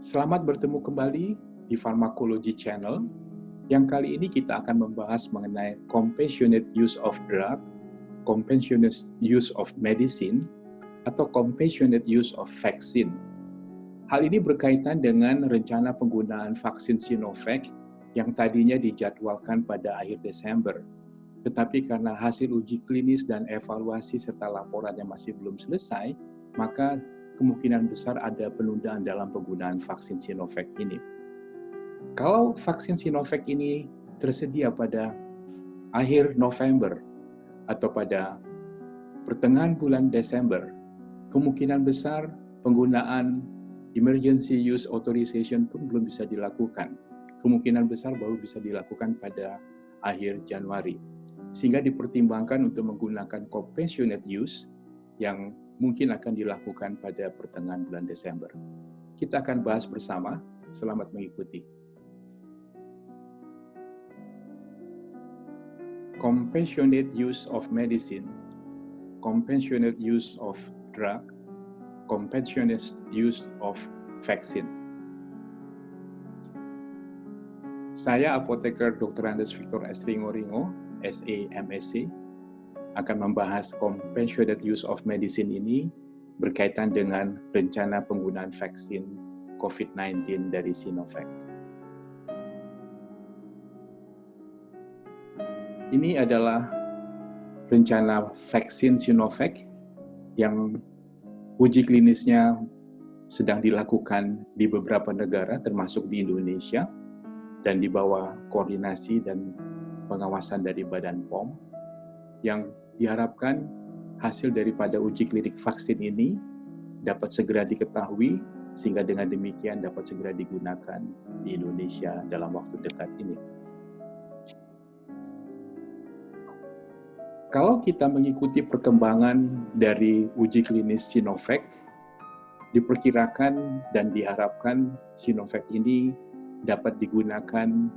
Selamat bertemu kembali di Pharmacology Channel, yang kali ini kita akan membahas mengenai compassionate use of drug, compassionate use of medicine, atau compassionate use of vaccine. Hal ini berkaitan dengan rencana penggunaan vaksin Sinovac yang tadinya dijadwalkan pada akhir Desember. Tetapi karena hasil uji klinis dan evaluasi serta laporannya masih belum selesai, maka kemungkinan besar ada penundaan dalam penggunaan vaksin Sinovac ini. Kalau vaksin Sinovac ini tersedia pada akhir November atau pada pertengahan bulan Desember, kemungkinan besar penggunaan emergency use authorization pun belum bisa dilakukan. Kemungkinan besar baru bisa dilakukan pada akhir Januari. Sehingga dipertimbangkan untuk menggunakan compassionate use yang mungkin akan dilakukan pada pertengahan bulan Desember. Kita akan bahas bersama. Selamat mengikuti. Compassionate use of medicine, compassionate use of drug, compassionate use of vaccine. Saya apoteker Dr. Andes Victor S. Ringo, SA, MSc, akan membahas compassionate use of medicine ini berkaitan dengan rencana penggunaan vaksin COVID-19 dari Sinovac. Ini adalah rencana vaksin Sinovac yang uji klinisnya sedang dilakukan di beberapa negara, termasuk di Indonesia, dan di bawah koordinasi dan pengawasan dari Badan POM, yang diharapkan hasil daripada uji klinik vaksin ini dapat segera diketahui, sehingga dengan demikian dapat segera digunakan di Indonesia dalam waktu dekat ini. Kalau kita mengikuti perkembangan dari uji klinis Sinovac, diperkirakan dan diharapkan Sinovac ini dapat digunakan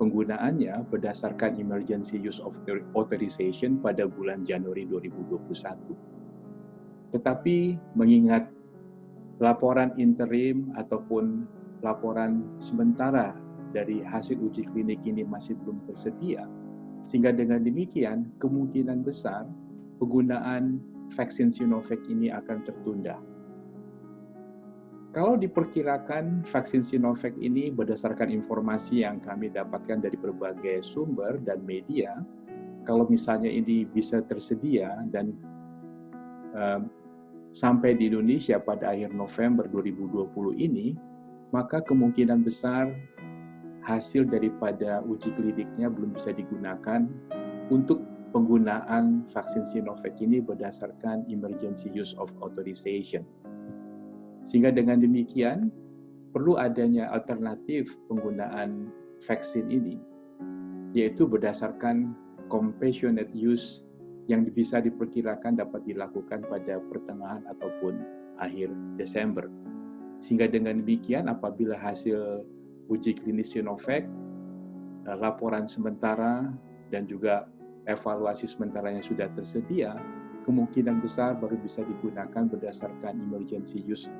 penggunaannya berdasarkan emergency use of authorization pada bulan Januari 2021. Tetapi mengingat laporan interim ataupun laporan sementara dari hasil uji klinik ini masih belum tersedia, sehingga dengan demikian kemungkinan besar penggunaan vaksin Sinovac ini akan tertunda. Kalau diperkirakan vaksin Sinovac ini berdasarkan informasi yang kami dapatkan dari berbagai sumber dan media, kalau misalnya ini bisa tersedia dan sampai di Indonesia pada akhir November 2020 ini, maka kemungkinan besar hasil daripada uji kliniknya belum bisa digunakan untuk penggunaan vaksin Sinovac ini berdasarkan emergency use of authorization. Sehingga dengan demikian, perlu adanya alternatif penggunaan vaksin ini, yaitu berdasarkan compassionate use yang bisa diperkirakan dapat dilakukan pada pertengahan ataupun akhir Desember. Sehingga dengan demikian, apabila hasil uji klinis Sinovac, laporan sementara, dan juga evaluasi sementaranya sudah tersedia, kemungkinan besar baru bisa digunakan berdasarkan emergency use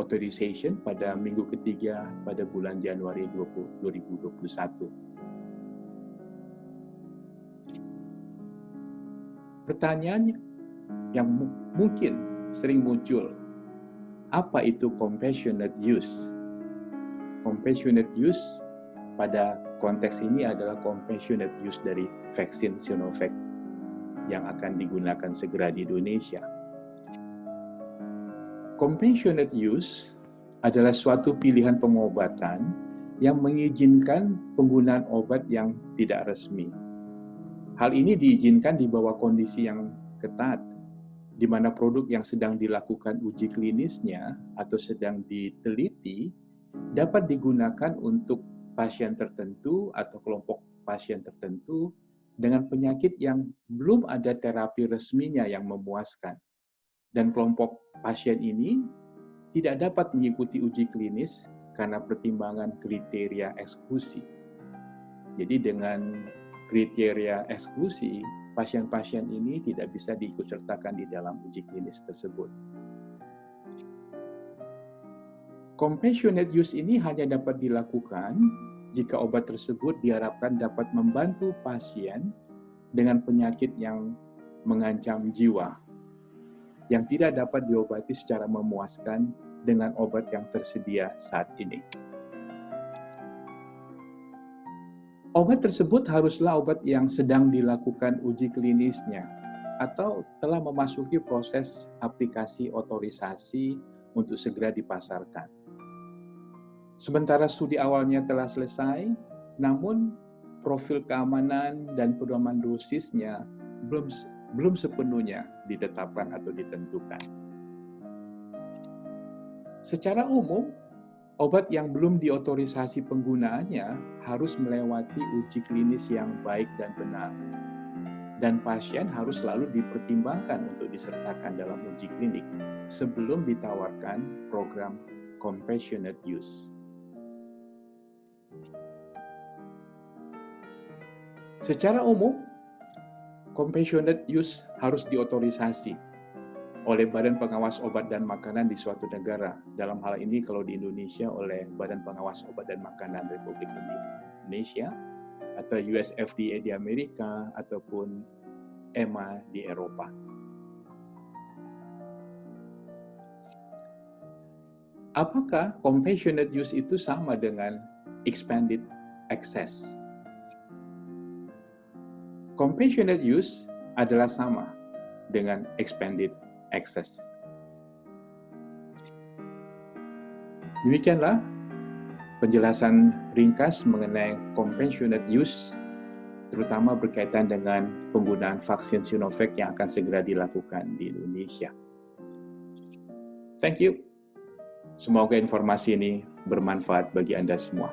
authorization pada minggu ketiga pada bulan Januari 2021. Pertanyaan yang mungkin sering muncul, apa itu compassionate use? Compassionate use pada konteks ini adalah compassionate use dari vaksin Sinovac yang akan digunakan segera di Indonesia. Compassionate use adalah suatu pilihan pengobatan yang mengizinkan penggunaan obat yang tidak resmi. Hal ini diizinkan di bawah kondisi yang ketat, di mana produk yang sedang dilakukan uji klinisnya atau sedang diteliti dapat digunakan untuk pasien tertentu atau kelompok pasien tertentu dengan penyakit yang belum ada terapi resminya yang memuaskan. Dan kelompok pasien ini tidak dapat mengikuti uji klinis karena pertimbangan kriteria eksklusi. Jadi dengan kriteria eksklusi, pasien-pasien ini tidak bisa diikutsertakan di dalam uji klinis tersebut. Compassionate use ini hanya dapat dilakukan jika obat tersebut diharapkan dapat membantu pasien dengan penyakit yang mengancam jiwa, yang tidak dapat diobati secara memuaskan dengan obat yang tersedia saat ini. Obat tersebut haruslah obat yang sedang dilakukan uji klinisnya atau telah memasuki proses aplikasi otorisasi untuk segera dipasarkan. Sementara studi awalnya telah selesai, namun profil keamanan dan pedoman dosisnya belum sepenuhnya ditetapkan atau ditentukan. Secara umum, obat yang belum diotorisasi penggunaannya harus melewati uji klinis yang baik dan benar. Dan pasien harus selalu dipertimbangkan untuk disertakan dalam uji klinik sebelum ditawarkan program compassionate use. Secara umum, compassionate use harus diotorisasi oleh Badan Pengawas Obat dan Makanan di suatu negara. Dalam hal ini kalau di Indonesia oleh Badan Pengawas Obat dan Makanan Republik Indonesia, atau US FDA di Amerika, ataupun EMA di Eropa. Apakah compassionate use itu sama dengan expanded access? Compassionate use adalah sama dengan expanded access. Demikianlah penjelasan ringkas mengenai compassionate use, terutama berkaitan dengan penggunaan vaksin Sinovac yang akan segera dilakukan di Indonesia. Thank you. Semoga informasi ini bermanfaat bagi Anda semua.